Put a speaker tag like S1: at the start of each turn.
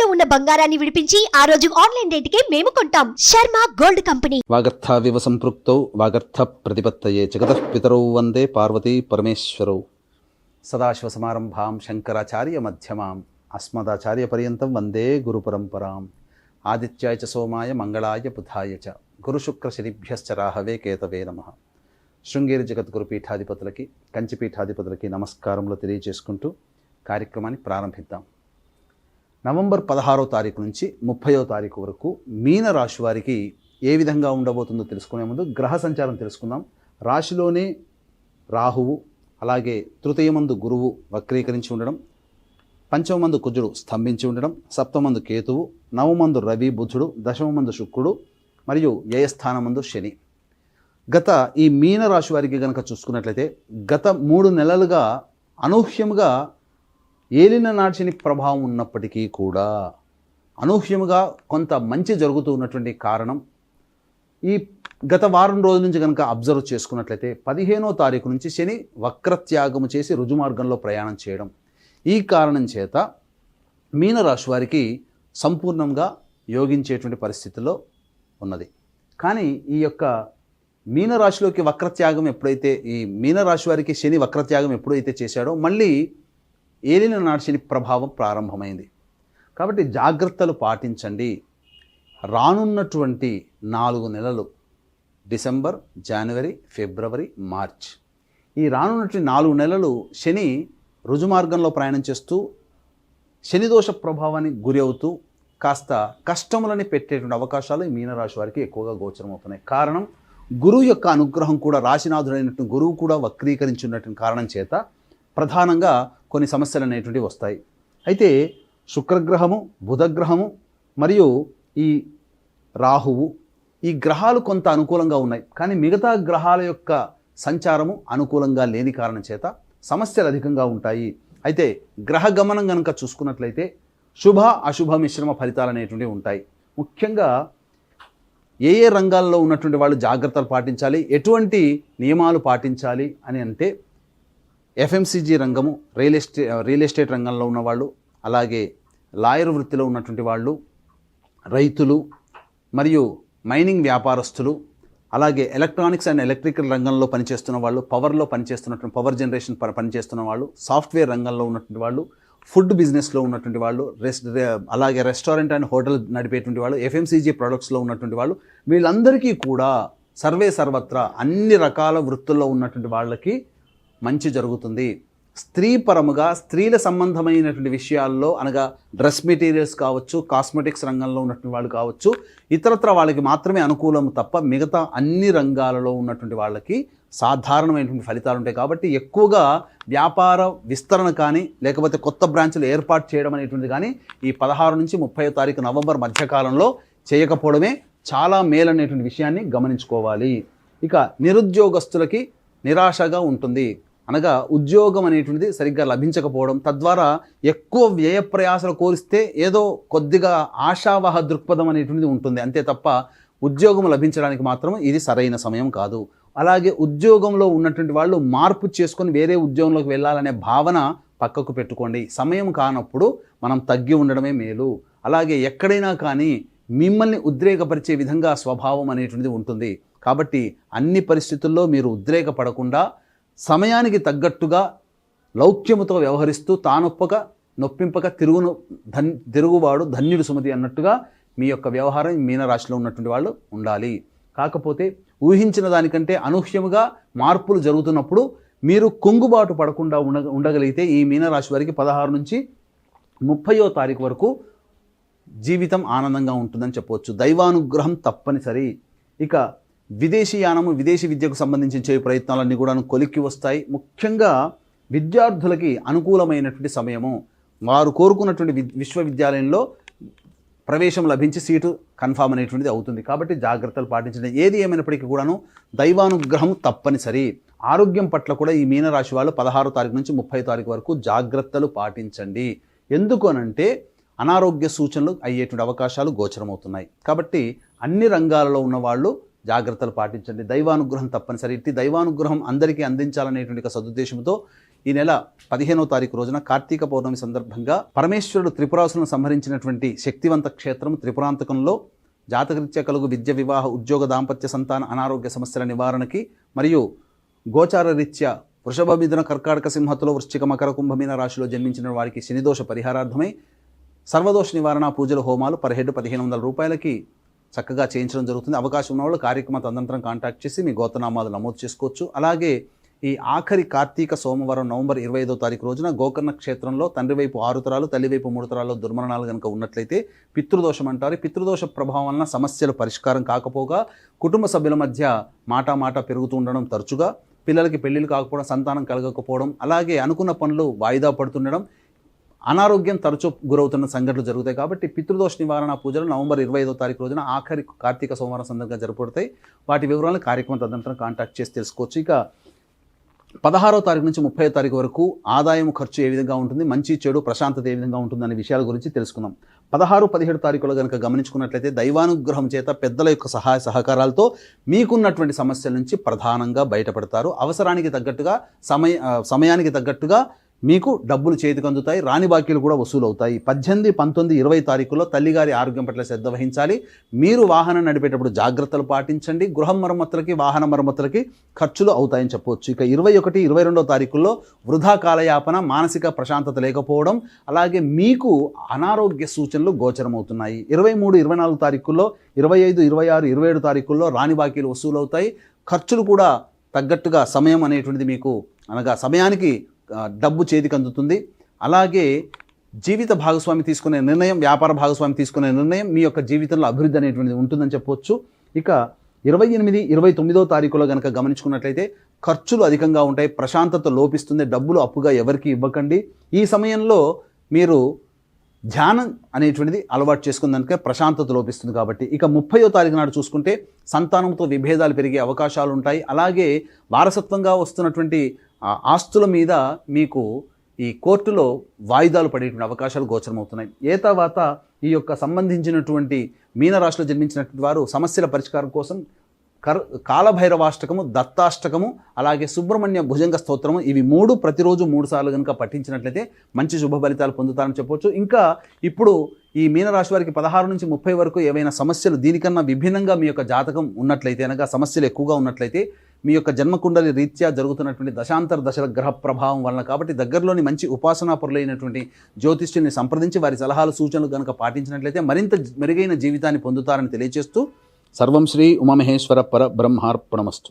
S1: తాకట్టులో ఉన్న బంగారాన్ని విడిపించి ఆ రోజు ఆన్లైన్ రేటుకే మేము కొంటాం. Sharma gold company.
S2: వాగర్థావివ సంపృక్తౌ వాగర్థ ప్రతిపత్తయే జగతః పితరౌ వందే పార్వతీ పరమేశ్వరౌ. సదాశివసమారంభాం శంకరాచార్య మధ్యమాం అస్మదాచార్య పర్యంతం వందే గురు పరంపరాం. ఆదిత్యాయ చ సోమాయ మంగళాయ బుధాయ చ గురుశుక్ర శనిభ్యశ్చ రాహవే కేతవే నమః. శృంగేరి జగద్గురు పీఠాధిపతులకి కంచి పీఠాధిపతులకి నమస్కారములు తెలియజేసుకుంటూ కార్యక్రమాన్ని ప్రారంభిద్దాం. నవంబర్ 16వ తారీఖు నుంచి 30వ తారీఖు వరకు మీన రాశి వారికి ఏ విధంగా ఉండబోతుందో తెలుసుకునే ముందు గ్రహ సంచారం తెలుసుకుందాం. రాశిలోనే రాహువు, అలాగే తృతీయమందు గురువు వక్రీకరించి ఉండడం, పంచమందు కుజుడు స్తంభించి ఉండడం, సప్తమందు కేతువు, నవమందు రవి బుధుడు, దశమందు శుక్రుడు మరియు వ్యయస్థానమందు శని. గత ఈ మీన రాశి వారికి కనుక చూసుకున్నట్లయితే గత 3 నెలలుగా అనూహ్యముగా ఏలిన నాటి శని ప్రభావం ఉన్నప్పటికీ కూడా అనూహ్యముగా కొంత మంచి జరుగుతూ ఉన్నటువంటి కారణం ఈ గత వారం రోజుల నుంచి కనుక అబ్జర్వ్ చేసుకున్నట్లయితే 15వ తారీఖు నుంచి శని వక్రత్యాగము చేసి రుజుమార్గంలో ప్రయాణం చేయడం. ఈ కారణం చేత మీనరాశి వారికి సంపూర్ణంగా యోగించేటువంటి పరిస్థితిలో ఉన్నది. కానీ ఈ యొక్క మీనరాశిలోకి వక్రత్యాగం ఎప్పుడైతే ఈ మీనరాశి వారికి శని వక్రత్యాగం ఎప్పుడైతే చేశాడో మళ్ళీ ఏలిన నాటి శని ప్రభావం ప్రారంభమైంది. కాబట్టి జాగ్రత్తలు పాటించండి. రానున్నటువంటి 4 నెలలు డిసెంబర్, జనవరి, ఫిబ్రవరి, మార్చ్, ఈ రానున్నటువంటి 4 నెలలు శని రుజుమార్గంలో ప్రయాణం చేస్తూ శనిదోష ప్రభావానికి గురి అవుతూ కాస్త కష్టములని పెట్టేటువంటి అవకాశాలు ఈ మీనరాశి వారికి ఎక్కువగా గోచరమవుతున్నాయి. కారణం గురువు యొక్క అనుగ్రహం కూడా, రాశినాథుడైనటువంటి గురువు కూడా వక్రీకరించున్నటువంటి కారణం చేత ప్రధానంగా కొన్ని సమస్యలు అనేటువంటివి వస్తాయి. అయితే శుక్రగ్రహము, బుధగ్రహము మరియు ఈ రాహువు, ఈ గ్రహాలు కొంత అనుకూలంగా ఉన్నాయి. కానీ మిగతా గ్రహాల యొక్క సంచారము అనుకూలంగా లేని కారణం చేత సమస్యలు అధికంగా ఉంటాయి. అయితే గ్రహ గమనం కనుక చూసుకున్నట్లయితే శుభ అశుభ మిశ్రమ ఫలితాలు అనేటువంటివి ఉంటాయి. ముఖ్యంగా ఏ ఏ రంగాల్లో ఉన్నటువంటి వాళ్ళు జాగ్రత్తలు పాటించాలి, ఎటువంటి నియమాలు పాటించాలి అని అంటే ఎఫ్ఎంసీజీ రంగము, రియల్ ఎస్టేట్ రంగంలో ఉన్నవాళ్ళు, అలాగే లాయర్ వృత్తిలో ఉన్నటువంటి వాళ్ళు, రైతులు మరియు మైనింగ్ వ్యాపారస్తులు, అలాగే ఎలక్ట్రానిక్స్ అండ్ ఎలక్ట్రికల్ రంగంలో పనిచేస్తున్న వాళ్ళు, పవర్లో పనిచేస్తున్నటువంటి పవర్ జనరేషన్ పనిచేస్తున్న వాళ్ళు, సాఫ్ట్వేర్ రంగంలో ఉన్నటువంటి వాళ్ళు, ఫుడ్ బిజినెస్లో ఉన్నటువంటి వాళ్ళు, అలాగే రెస్టారెంట్ అండ్ హోటల్ నడిపేటువంటి వాళ్ళు, ఎఫ్ఎంసీజీ ప్రొడక్ట్స్లో ఉన్నటువంటి వాళ్ళు, వీళ్ళందరికీ కూడా సర్వత్రా అన్ని రకాల వృత్తుల్లో ఉన్నటువంటి వాళ్ళకి మంచి జరుగుతుంది. స్త్రీపరముగా స్త్రీల సంబంధమైనటువంటి విషయాల్లో అనగా డ్రెస్ మెటీరియల్స్ కావచ్చు, కాస్మెటిక్స్ రంగంలో ఉన్నటువంటి వాళ్ళు కావచ్చు, ఇతరత్ర వాళ్ళకి మాత్రమే అనుకూలం తప్ప మిగతా అన్ని రంగాలలో ఉన్నటువంటి వాళ్ళకి సాధారణమైనటువంటి ఫలితాలు ఉంటాయి. కాబట్టి ఎక్కువగా వ్యాపార విస్తరణ కానీ లేకపోతే కొత్త బ్రాంచ్లు ఏర్పాటు చేయడం అనేటువంటిది కానీ ఈ 16 నుంచి 30వ తారీఖు నవంబర్ మధ్యకాలంలో చేయకపోవడమే చాలా మేలనేటువంటి విషయాన్ని గమనించుకోవాలి. ఇక నిరుద్యోగస్తులకి నిరాశగా ఉంటుంది. అనగా ఉద్యోగం అనేటువంటిది సరిగ్గా లభించకపోవడం, తద్వారా ఎక్కువ వ్యయ ప్రయాసాలు కోరిస్తే ఏదో కొద్దిగా ఆశావహ దృక్పథం అనేటువంటిది ఉంటుంది. అంతే తప్ప ఉద్యోగం లభించడానికి మాత్రం ఇది సరైన సమయం కాదు. అలాగే ఉద్యోగంలో ఉన్నటువంటి వాళ్ళు మార్పు చేసుకొని వేరే ఉద్యోగంలోకి వెళ్ళాలనే భావన పక్కకు పెట్టుకోండి. సమయం కానప్పుడు మనం తగ్గి ఉండడమే మేలు. అలాగే ఎక్కడైనా కానీ మిమ్మల్ని ఉద్రేకపరిచే విధంగా స్వభావం అనేటువంటిది ఉంటుంది. కాబట్టి అన్ని పరిస్థితుల్లో మీరు ఉద్రేకపడకుండా సమయానికి తగ్గట్టుగా లౌక్యముతో వ్యవహరిస్తూ నొప్పింపక తిరుగువాడు ధన్యుడు సుమతి అన్నట్టుగా మీ యొక్క వ్యవహారం మీనరాశిలో ఉన్నటువంటి వాళ్ళు ఉండాలి. కాకపోతే ఊహించిన దానికంటే అనూహ్యముగా మార్పులు జరుగుతున్నప్పుడు మీరు కుంగుబాటు పడకుండా ఉండగలిగితే ఈ మీనరాశి వారికి 16 నుంచి 30వ తారీఖు వరకు జీవితం ఆనందంగా ఉంటుందని చెప్పవచ్చు. దైవానుగ్రహం తప్పనిసరి. ఇక విదేశీయానము, విదేశీ విద్యకు సంబంధించిన ప్రయత్నాలన్నీ కూడా కొలిక్కి వస్తాయి. ముఖ్యంగా విద్యార్థులకి అనుకూలమైనటువంటి సమయము. వారు కోరుకున్నటువంటి విశ్వవిద్యాలయంలో ప్రవేశం లభించి సీటు కన్ఫామ్ అనేటువంటిది అవుతుంది. కాబట్టి జాగ్రత్తలు పాటించండి. ఏది ఏమైనప్పటికీ కూడాను దైవానుగ్రహం తప్పనిసరి. ఆరోగ్యం పట్ల కూడా ఈ మీనరాశి వాళ్ళు 16వ తారీఖు నుంచి 30వ తారీఖు వరకు జాగ్రత్తలు పాటించండి. ఎందుకు అనంటే అనారోగ్య సూచనలు అయ్యేటువంటి అవకాశాలు గోచరమవుతున్నాయి. కాబట్టి అన్ని రంగాలలో ఉన్న వాళ్ళు జాగ్రత్తలు పాటించండి. దైవానుగ్రహం తప్పనిసరి. ఇట్టి దైవానుగ్రహం అందరికీ అందించాలనేటువంటి సదుద్దేశంతో ఈ నెల 15వ తారీఖు రోజున కార్తీక పౌర్ణమి సందర్భంగా పరమేశ్వరుడు త్రిపురాసులను సంహరించినటువంటి శక్తివంత క్షేత్రం త్రిపురాంతకంలో జాతకరీత్యా కలుగు విద్య, వివాహ, ఉద్యోగ, దాంపత్య, సంతాన, అనారోగ్య సమస్యల నివారణకి మరియు గోచార రీత్యా వృషభ, మిథున, కర్కాటక, సింహతులో, వృశ్చిక, మకర, కుంభమీన రాశిలో జన్మించిన వారికి శనిదోష పరిహారార్థమై సర్వదోష నివారణ పూజల హోమాలు పర్ హెడ్ 1500 రూపాయలకి చక్కగా చేయించడం జరుగుతుంది. అవకాశం ఉన్న వాళ్ళు కార్యక్రమ తదనంతరం కాంటాక్ట్ చేసి మీ గోత్రనామాలు నమోదు చేసుకోవచ్చు. అలాగే ఈ ఆఖరి కార్తీక సోమవారం నవంబర్ 25వ తారీఖు రోజున గోకర్ణ క్షేత్రంలో తండ్రి వైపు 6 తరాలు, తల్లి వైపు 3 తరాల్లో దుర్మరణాలు కనుక ఉన్నట్లయితే పితృదోషం అంటారు. పితృదోష ప్రభావం వలన సమస్యలు పరిష్కారం కాకపోగా కుటుంబ సభ్యుల మధ్య మాట పెరుగుతూ ఉండడం, తరచుగా పిల్లలకి పెళ్లిళ్ళు కాకపోవడం, సంతానం కలగకపోవడం, అలాగే అనుకున్న పనులు వాయిదా పడుతుండడం, అనారోగ్యం తరచూ గురవుతున్న సంఘటనలు జరుగుతాయి. కాబట్టి పితృదోష నివారణ పూజలు నవంబర్ 25వ తారీఖు రోజున ఆఖరి కార్తీక సోమవారం సందర్భంగా జరుపుతాయి. వాటి వివరాలను కార్యక్రమం తదనంతరం కాంటాక్ట్ చేసి తెలుసుకోవచ్చు. ఇక 16వ తారీఖు నుంచి 30వ తారీఖు వరకు ఆదాయం, ఖర్చు ఏ విధంగా ఉంటుంది, మంచి చెడు, ప్రశాంతత ఏ విధంగా ఉంటుంది అనే విషయాల గురించి తెలుసుకుందాం. 16, 17 తారీఖులో కనుక గమనించుకున్నట్లయితే దైవానుగ్రహం చేత పెద్దల యొక్క సహాయ సహకారాలతో మీకున్నటువంటి సమస్యల నుంచి ప్రధానంగా బయటపడతారు. అవసరానికి తగ్గట్టుగా సమయానికి తగ్గట్టుగా మీకు డబ్బులు చేతికి అందుతాయి. రాని బాకీలు కూడా వసూలు అవుతాయి. 18, 19, 20 తారీఖుల్లో తల్లిగారి ఆరోగ్యం పట్ల శ్రద్ధ వహించాలి. మీరు వాహనం నడిపేటప్పుడు జాగ్రత్తలు పాటించండి. గృహ మరమ్మతులకి, వాహన మరమ్మతులకి ఖర్చులు అవుతాయని చెప్పవచ్చు. ఇక 21, 22వ తారీఖుల్లో వృధా కాలయాపన, మానసిక ప్రశాంతత లేకపోవడం, అలాగే మీకు అనారోగ్య సూచనలు గోచరమవుతున్నాయి. 23, 24 తారీఖుల్లో, 25, 26, 27 తారీఖుల్లో రాని బాకీలు వసూలు అవుతాయి. ఖర్చులు కూడా తగ్గట్టుగా సమయం అనేటువంటిది మీకు అనగా సమయానికి డబ్బు చేతికి అందుతుంది. అలాగే జీవిత భాగస్వామి తీసుకునే నిర్ణయం, వ్యాపార భాగస్వామి తీసుకునే నిర్ణయం మీ యొక్క జీవితంలో అభివృద్ధి అనేటువంటిది ఉంటుందని చెప్పవచ్చు. ఇక 28, 29వ తారీఖులో కనుక గమనించుకున్నట్లయితే ఖర్చులు అధికంగా ఉంటాయి, ప్రశాంతత లోపిస్తుంది. డబ్బులు అప్పుగా ఎవరికి ఇవ్వకండి. ఈ సమయంలో మీరు ధ్యానం అనేటువంటిది అలవాటు చేసుకున్నందుకే ప్రశాంతత లోపిస్తుంది కాబట్టి. ఇక 30వ తారీఖు నాడు చూసుకుంటే సంతానంతో విభేదాలు పెరిగే అవకాశాలు ఉంటాయి. అలాగే వారసత్వంగా వస్తున్నటువంటి ఆస్తుల మీద మీకు ఈ కోర్టులో వాయిదాలు పడేటువంటి అవకాశాలు గోచరమవుతున్నాయి. తర్వాత ఈ యొక్క సంబంధించినటువంటి మీనరాశిలో జన్మించినటువంటి వారు సమస్యల పరిష్కారం కోసం కాలభైరవాష్టకము, దత్తాష్టకము, అలాగే సుబ్రహ్మణ్య భుజంగ స్తోత్రము, ఇవి 3 ప్రతిరోజు 3 సార్లు కనుక పఠించినట్లయితే మంచి శుభ ఫలితాలు పొందుతారని చెప్పవచ్చు. ఇంకా ఇప్పుడు ఈ మీనరాశి వారికి 16 నుంచి 30 వరకు ఏవైనా సమస్యలు దీనికన్నా విభిన్నంగా మీ యొక్క జాతకం ఉన్నట్లయితే, అనగా సమస్యలు ఎక్కువగా ఉన్నట్లయితే, మీ యొక్క జన్మకుండలి రీత్యా జరుగుతున్నటువంటి దశాంతర దశల గ్రహ ప్రభావం వలన, కాబట్టి దగ్గరలోని మంచి ఉపాసనాపరులైనటువంటి జ్యోతిష్యుల్ని సంప్రదించి వారి సలహాలు, సూచనలు కనుక పాటించినట్లయితే మరింత మెరుగైన జీవితాన్ని పొందుతారని తెలియజేస్తూ సర్వం శ్రీ ఉమామహేశ్వర పర బ్రహ్మార్పణమస్తు.